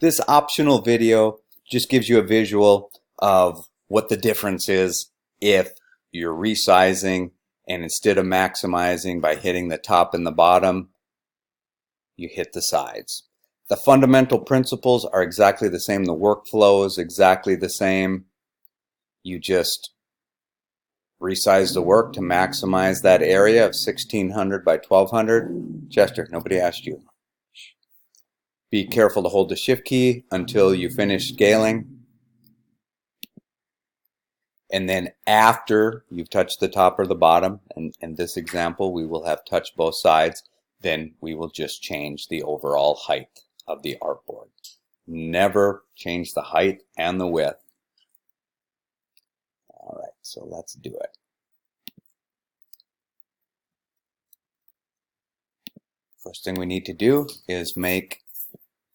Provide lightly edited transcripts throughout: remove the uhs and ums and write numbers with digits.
This optional video just gives you a visual of what the difference is if you're resizing and instead of maximizing by hitting the top and the bottom, you hit the sides. The fundamental principles are exactly the same. The workflow is exactly the same. You just resize the work to maximize that area of 1600 by 1200. Chester, nobody asked you. Be careful to hold the shift key until you finish scaling. And then after you've touched the top or the bottom, and in this example we will have touched both sides, then we will just change the overall height of the artboard. Never change the height and the width. All right, so let's do it. First thing we need to do is make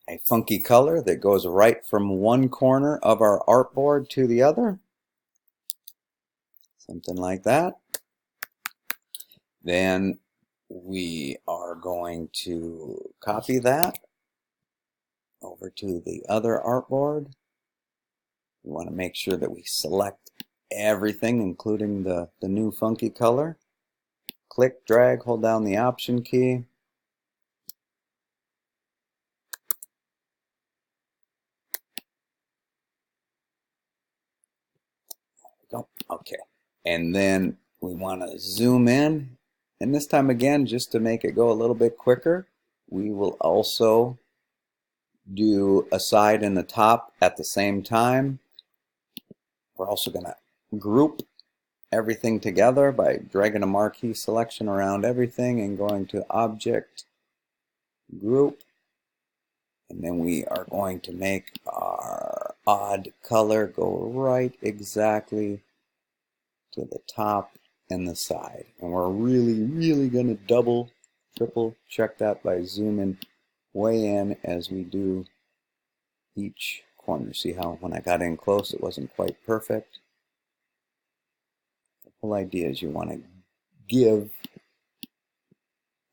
a funky color that goes right from one corner of our artboard to the other. Something like that. Then we are going to copy that over to the other artboard. We want to make sure that we select everything, including the new funky color. Click, drag, hold down the Option key. Okay, and then we want to zoom in, and this time again, just to make it go a little bit quicker, we will also do a side and the top at the same time. We're also going to group everything together by dragging a marquee selection around everything and going to Object, Group, and then we are going to make our odd color go right exactly to the top and the side. And we're really going to double, triple check that by zooming way in as we do each corner. See how when I got in close it wasn't quite perfect? The whole idea is you want to give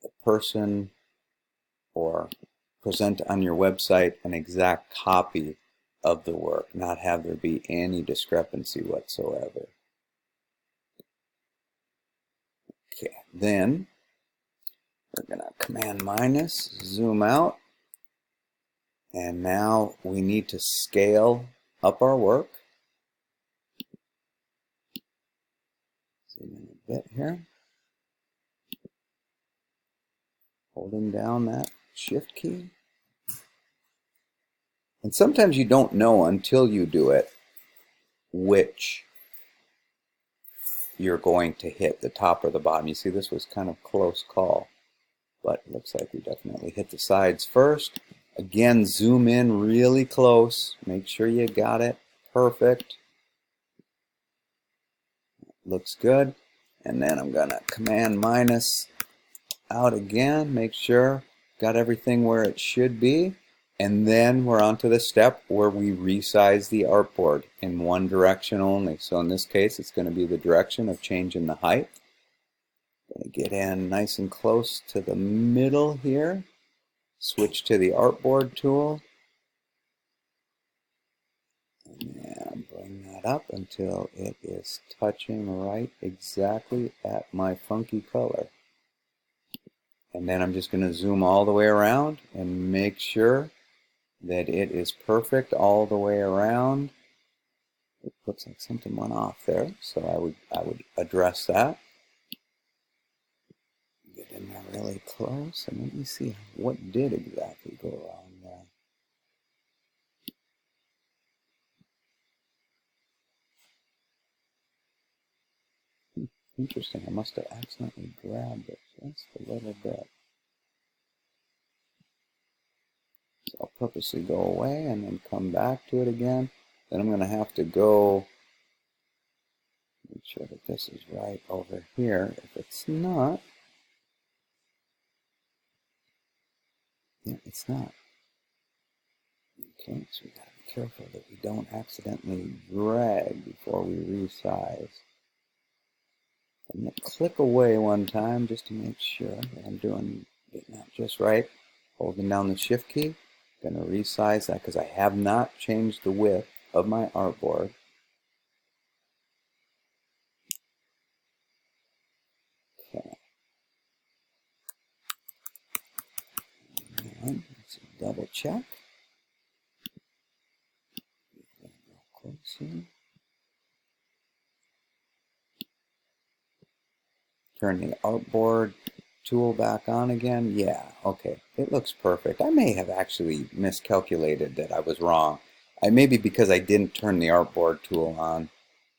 the person or present on your website an exact copy of the work, not have there be any discrepancy whatsoever. Okay, then we're going to Command minus, zoom out, and now we need to scale up our work. Zoom in a bit here. Holding down that shift key. And sometimes you don't know until you do it which you're going to hit, the top or the bottom. You see this was kind of close call, but it looks like we definitely hit the sides first. Again, zoom in really close. Make sure you got it perfect. Looks good. And then I'm going to Command minus out again. Make sure got everything where it should be. And then we're on to the step where we resize the artboard in one direction only. So in this case, it's going to be the direction of changing the height. Going to get in nice and close to the middle here. Switch to the artboard tool. And bring that up until it is touching right exactly at my funky color. And then I'm just going to zoom all the way around and make sure that it is perfect all the way around. It looks like something went off there, so I would address that. Get in there really close, and let me see what did exactly go wrong there. Interesting, I must have accidentally grabbed it just a little bit. So I'll purposely go away and then come back to it again. Then I'm going to have to go make sure that this is right over here. If it's not, yeah, it's not. Okay, so we got to be careful that we don't accidentally drag before we resize. I'm going to click away one time just to make sure that I'm getting that just right. Holding down the shift key. going to resize that because I have not changed the width of my artboard. Okay. And let's double check. Close here. Turn the artboard tool back on again. Yeah, okay, it looks perfect. I may have actually miscalculated that I was wrong. Maybe because I didn't turn the artboard tool on.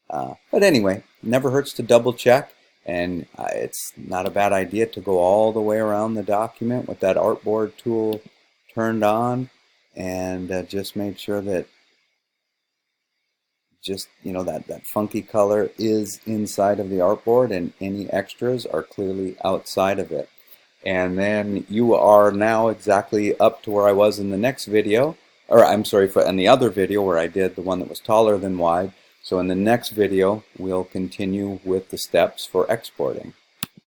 But anyway, never hurts to double check, and it's not a bad idea to go all the way around the document with that artboard tool turned on, and just make sure that that funky color is inside of the artboard and any extras are clearly outside of it. And then you are now exactly up to where I was in the next video, or I'm sorry, in the other video where I did the one that was taller than wide. So in the next video, we'll continue with the steps for exporting.